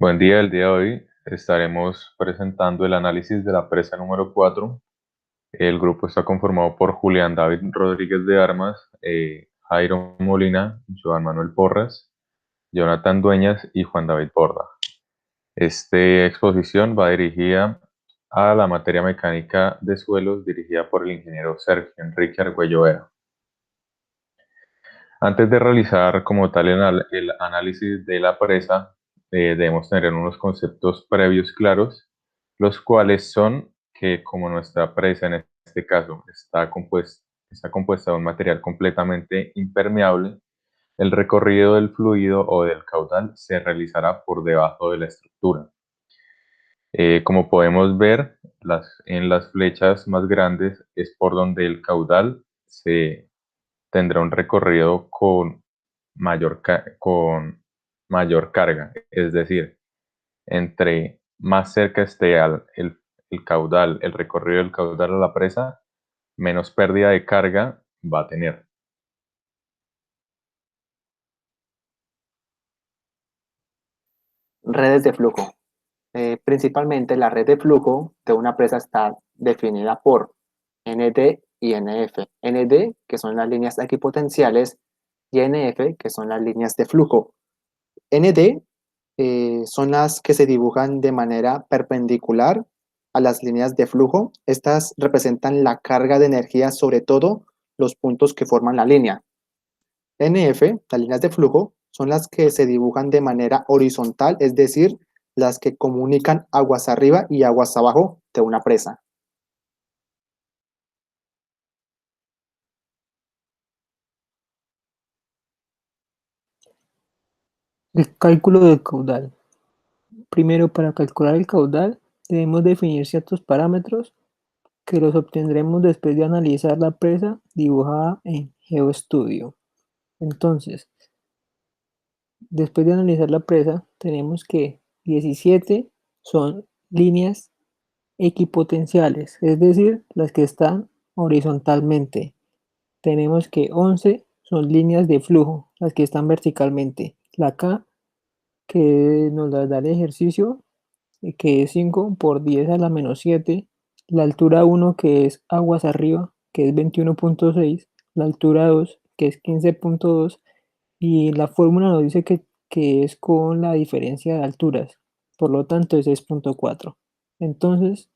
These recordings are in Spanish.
Buen día, el día de hoy estaremos presentando el análisis de la presa número 4. El grupo está conformado por Julián David Rodríguez de Armas, Jairo Molina, Joan Manuel Porras, Jonathan Dueñas y Juan David Borda. Esta exposición va dirigida a la materia mecánica de suelos dirigida por el ingeniero Sergio Enrique Argüello Vera. Antes de realizar como tal el análisis de la presa, debemos tener unos conceptos previos claros, los cuales son que como nuestra presa en este caso está compuesta de un material completamente impermeable, el recorrido del fluido o del caudal se realizará por debajo de la estructura. Como podemos ver, en las flechas más grandes es por donde el caudal se tendrá un recorrido con mayor carga, es decir, entre más cerca esté el caudal, el recorrido del caudal a la presa, menos pérdida de carga va a tener. Redes de flujo. Principalmente la red de flujo de una presa está definida por ND y NF. ND, que son las líneas equipotenciales, y NF, que son las líneas de flujo. ND son las que se dibujan de manera perpendicular a las líneas de flujo. Estas representan la carga de energía sobre todo los puntos que forman la línea. NF, las líneas de flujo, son las que se dibujan de manera horizontal, es decir, las que comunican aguas arriba y aguas abajo de una presa. El cálculo del caudal. Primero, para calcular el caudal, debemos definir ciertos parámetros que los obtendremos después de analizar la presa dibujada en GeoStudio. Entonces, después de analizar la presa, tenemos que 17 son líneas equipotenciales, es decir, las que están horizontalmente. Tenemos que 11 son líneas de flujo, las que están verticalmente. La K, que nos la da el ejercicio, que es 5 por 10 a la menos 7, la altura 1 que es aguas arriba, que es 21.6, la altura 2 que es 15.2 y la fórmula nos dice que es con la diferencia de alturas, por lo tanto es 6.4. Entonces,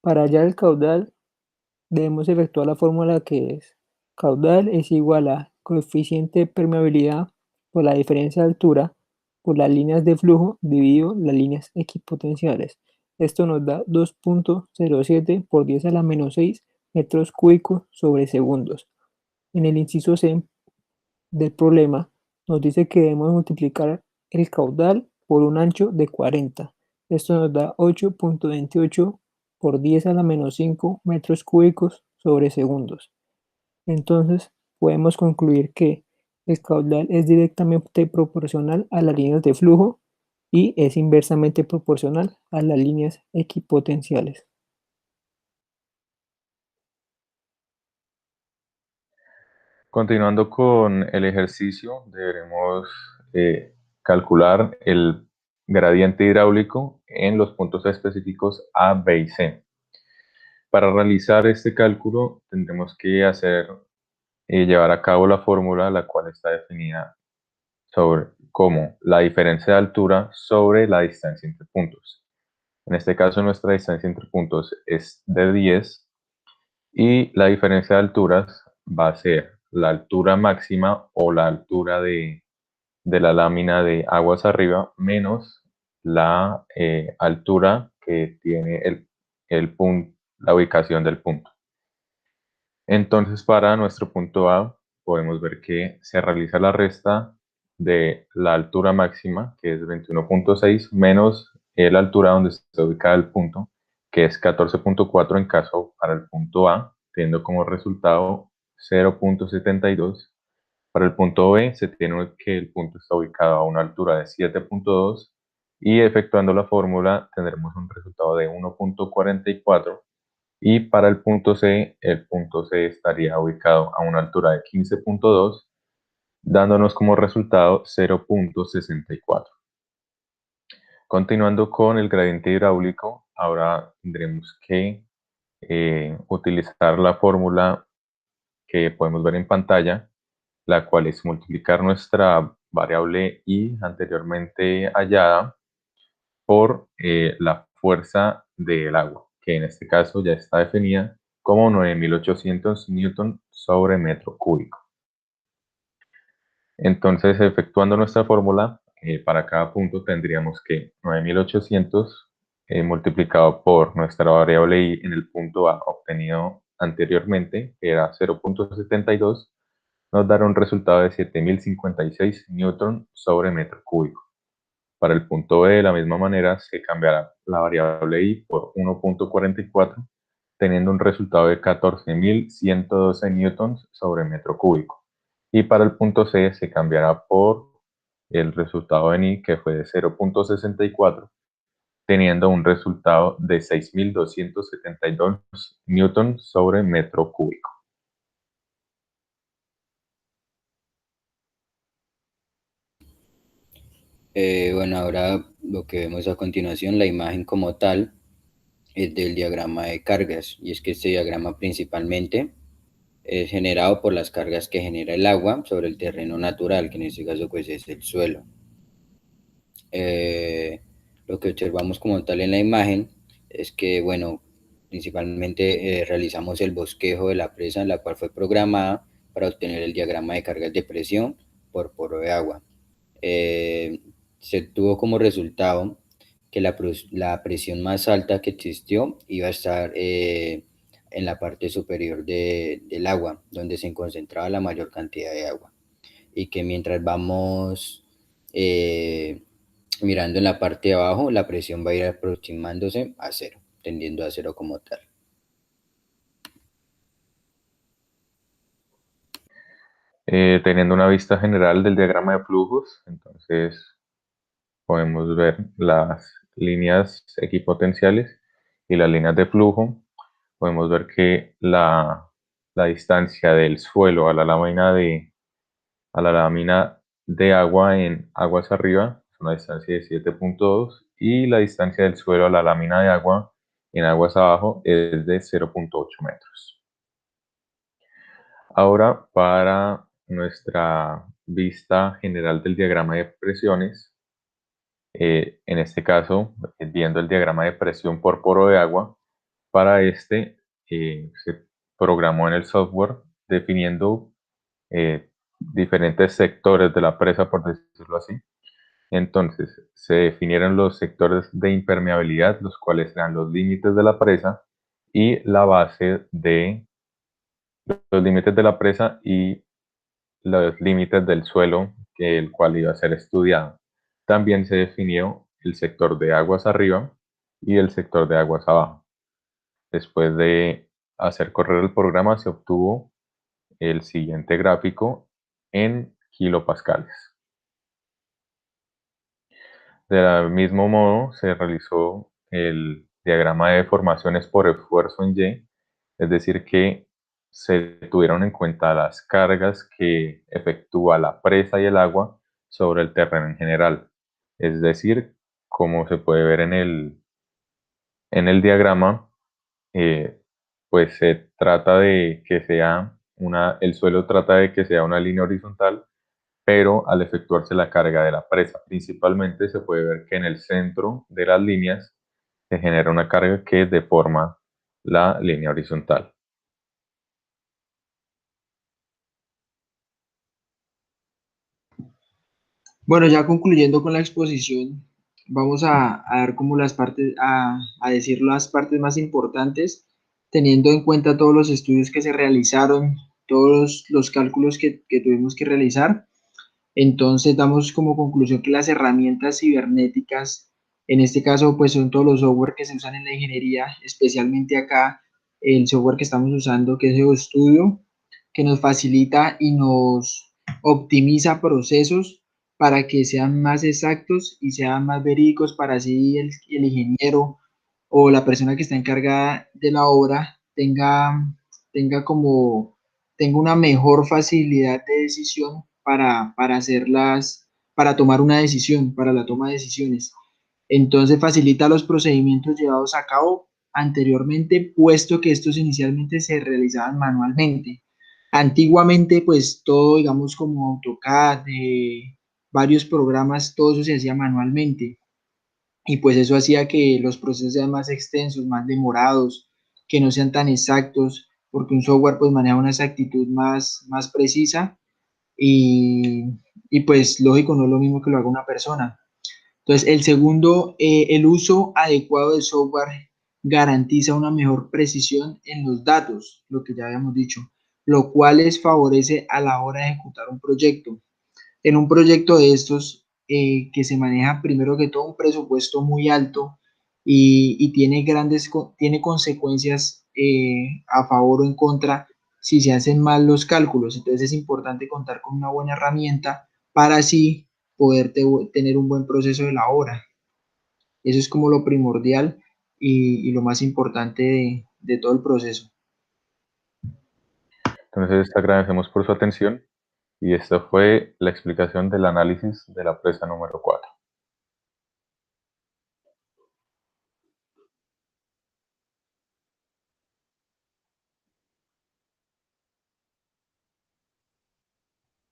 para hallar el caudal debemos efectuar la fórmula que es caudal es igual a coeficiente de permeabilidad por la diferencia de altura por las líneas de flujo dividido las líneas equipotenciales. Esto nos da 2.07 por 10 a la menos 6 metros cúbicos sobre segundos. En el inciso C del problema nos dice que debemos multiplicar el caudal por un ancho de 40. Esto nos da 8.28 por 10 a la menos 5 metros cúbicos sobre segundos. Entonces, podemos concluir que el caudal es directamente proporcional a las líneas de flujo y es inversamente proporcional a las líneas equipotenciales. Continuando con el ejercicio, deberemos calcular el gradiente hidráulico en los puntos específicos A, B y C. Para realizar este cálculo tendremos que llevar a cabo la fórmula, la cual está definida sobre como la diferencia de altura sobre la distancia entre puntos. En este caso, nuestra distancia entre puntos es de 10 y la diferencia de alturas va a ser la altura máxima o la altura de la lámina de aguas arriba menos la altura que tiene la ubicación del punto. Entonces, para nuestro punto A, podemos ver que se realiza la resta de la altura máxima, que es 21.6, menos la altura donde está ubicado el punto, que es 14.4 en caso para el punto A, teniendo como resultado 0.72. Para el punto B, se tiene que el punto está ubicado a una altura de 7.2 y efectuando la fórmula tendremos un resultado de 1.44 y para el punto C estaría ubicado a una altura de 15.2, dándonos como resultado 0.64. Continuando con el gradiente hidráulico, ahora tendremos que utilizar la fórmula que podemos ver en pantalla, la cual es multiplicar nuestra variable I anteriormente hallada por la fuerza del agua, que en este caso ya está definida como 9.800 newton sobre metro cúbico. Entonces, efectuando nuestra fórmula, para cada punto tendríamos que 9.800 multiplicado por nuestra variable I en el punto A obtenido anteriormente, que era 0.72, nos dará un resultado de 7.056 newton sobre metro cúbico. Para el punto B, de la misma manera, se cambiará la variable I por 1.44, teniendo un resultado de 14.112 newtons sobre metro cúbico. Y para el punto C se cambiará por el resultado en I, que fue de 0.64, teniendo un resultado de 6.272 newtons sobre metro cúbico. Bueno, ahora lo que vemos a continuación, la imagen como tal, es del diagrama de cargas, y es que este diagrama principalmente es generado por las cargas que genera el agua sobre el terreno natural, que en este caso pues es el suelo. Lo que observamos como tal en la imagen es que, bueno, principalmente realizamos el bosquejo de la presa en la cual fue programada para obtener el diagrama de cargas de presión por poro de agua. Se tuvo como resultado que la presión más alta que existió iba a estar en la parte superior del agua, donde se concentraba la mayor cantidad de agua, y que mientras vamos mirando en la parte de abajo, la presión va a ir aproximándose a cero, tendiendo a cero como tal. Teniendo una vista general del diagrama de flujos, entonces podemos ver las líneas equipotenciales y las líneas de flujo. Podemos ver que la distancia del suelo a la lámina de agua en aguas arriba es una distancia de 7.2, y la distancia del suelo a la lámina de agua en aguas abajo es de 0.8 metros. Ahora, para nuestra vista general del diagrama de presiones, en este caso, viendo el diagrama de presión por poro de agua, para este se programó en el software definiendo diferentes sectores de la presa, por decirlo así. Entonces, se definieron los sectores de impermeabilidad, los cuales eran los límites de la presa y la base de los límites de la presa y los límites del suelo, el cual iba a ser estudiado. También se definió el sector de aguas arriba y el sector de aguas abajo. Después de hacer correr el programa, se obtuvo el siguiente gráfico en kilopascales. Del mismo modo, se realizó el diagrama de deformaciones por esfuerzo en Y, es decir, que se tuvieron en cuenta las cargas que efectúa la presa y el agua sobre el terreno en general. Es decir, como se puede ver en el diagrama, pues se trata de que sea el suelo trata de que sea una línea horizontal, pero al efectuarse la carga de la presa, principalmente se puede ver que en el centro de las líneas se genera una carga que deforma la línea horizontal. Bueno, ya concluyendo con la exposición, vamos a dar como las partes, a decir las partes más importantes, teniendo en cuenta todos los estudios que se realizaron, todos los cálculos que tuvimos que realizar. Entonces damos como conclusión que las herramientas cibernéticas, en este caso, pues son todos los software que se usan en la ingeniería, especialmente acá el software que estamos usando, que es GeoStudio, que nos facilita y nos optimiza procesos para que sean más exactos y sean más verídicos, para así el ingeniero o la persona que está encargada de la obra tenga como tenga una mejor facilidad de decisión para hacerlas, para tomar una decisión, para la toma de decisiones. Entonces facilita los procedimientos llevados a cabo anteriormente, puesto que estos inicialmente se realizaban manualmente. Antiguamente, pues todo, digamos, como AutoCAD, varios programas, todo eso se hacía manualmente. Y pues eso hacía que los procesos sean más extensos, más demorados, que no sean tan exactos, porque un software pues maneja una exactitud más precisa y, y pues lógico, no es lo mismo que lo haga una persona. Entonces, el segundo, el uso adecuado del software garantiza una mejor precisión en los datos, lo que ya habíamos dicho, lo cual les favorece a la hora de ejecutar un proyecto. En un proyecto de estos, que se maneja primero que todo un presupuesto muy alto y tiene tiene consecuencias a favor o en contra si se hacen mal los cálculos. Entonces es importante contar con una buena herramienta para así poder tener un buen proceso de la obra. Eso es como lo primordial y lo más importante de todo el proceso. Entonces, agradecemos por su atención y esta fue la explicación del análisis de la presa número 4.